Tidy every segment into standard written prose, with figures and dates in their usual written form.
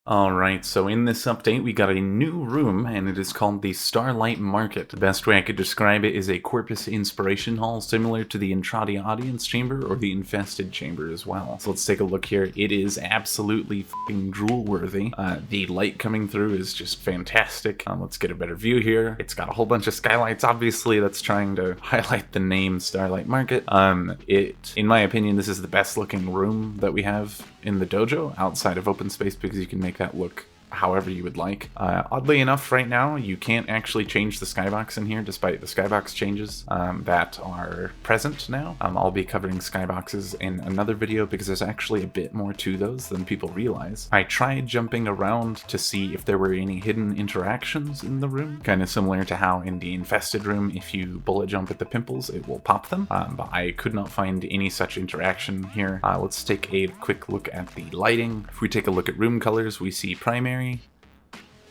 Alright, so in this update we got a new room, and it is called the Starlight Market. The best way I could describe it is a Corpus Inspiration Hall, similar to the Entrati Audience Chamber or the Infested Chamber as well. So let's take a look here. It is absolutely f***ing drool-worthy. The light coming through is just fantastic. Let's get a better view here. It's got a whole bunch of skylights, obviously, that's trying to highlight the name Starlight Market. In my opinion, this is the best looking room that we have in the dojo, outside of open space, because you can make that look however you would like. Oddly enough, right now, you can't actually change the skybox in here, despite the skybox changes that are present now. I'll be covering skyboxes in another video because there's actually a bit more to those than people realize. I tried jumping around to see if there were any hidden interactions in the room, kind of similar to how in the infested room, if you bullet jump at the pimples, it will pop them, but I could not find any such interaction here. Let's take a quick look at the lighting. If we take a look at room colors, we see primary,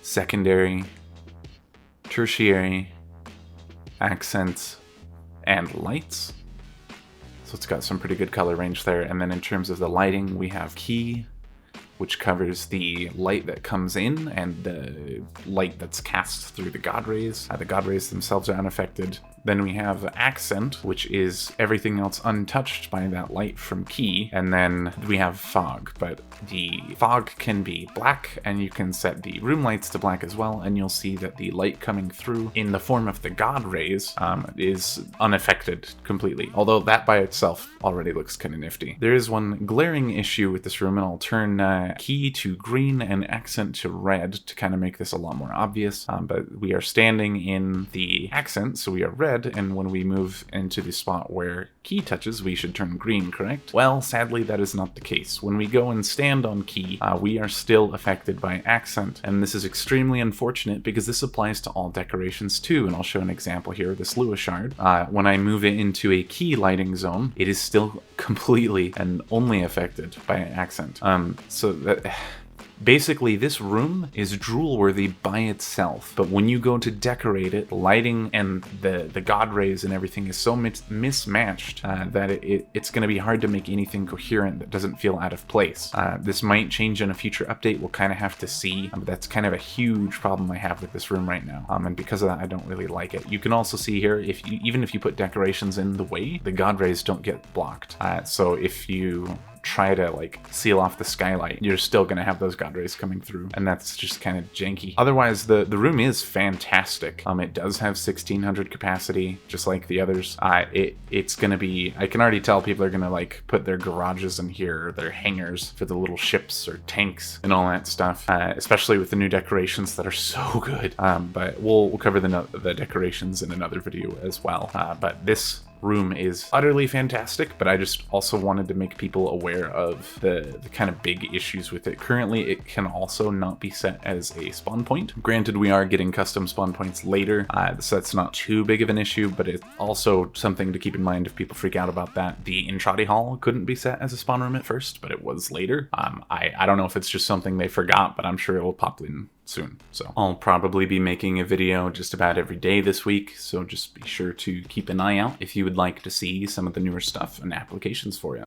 secondary, tertiary, accents, and lights. So it's got some pretty good color range there. And then in terms of the lighting, we have key, which covers the light that comes in and the light that's cast through the god rays. The god rays themselves are unaffected. Then we have accent, which is everything else untouched by that light from key. And then we have fog, but the fog can be black, and you can set the room lights to black as well, and you'll see that the light coming through in the form of the god rays is unaffected completely, although that by itself already looks kind of nifty. There is one glaring issue with this room, and I'll turn key to green and accent to red to kind of make this a lot more obvious, but we are standing in the accent, so we are red, and when we move into the spot where key touches, we should turn green, correct? Well, sadly, that is not the case. When we go and stand on key, we are still affected by accent, and this is extremely unfortunate because this applies to all decorations too, and I'll show an example here, this Lua shard. When I move it into a key lighting zone, it is still completely and only affected by accent. So that... Basically, this room is drool-worthy by itself, but when you go to decorate it, lighting and the god rays and everything is so mismatched that it's going to be hard to make anything coherent that doesn't feel out of place. This might change in a future update, we'll kind of have to see, but that's kind of a huge problem I have with this room right now, and because of that, I don't really like it. You can also see here, even if you put decorations in the way, the god rays don't get blocked. So if you try to like seal off the skylight, you're still gonna have those god rays coming through, and that's just kind of janky. Otherwise, the room is fantastic. It does have 1600 capacity, just like the others. It's gonna be, I can already tell people are gonna like put their garages in here, or their hangars for the little ships or tanks and all that stuff, especially with the new decorations that are so good. But we'll cover the decorations in another video as well. But this room is utterly fantastic, but I just also wanted to make people aware of the kind of big issues with it. Currently, it can also not be set as a spawn point. Granted, we are getting custom spawn points later, so that's not too big of an issue, but it's also something to keep in mind if people freak out about that. The Entrati Hall couldn't be set as a spawn room at first, but it was later. I don't know if it's just something they forgot, but I'm sure it will pop in soon. So I'll probably be making a video just about every day this week, so just be sure to keep an eye out if you would like to see some of the newer stuff and applications for you.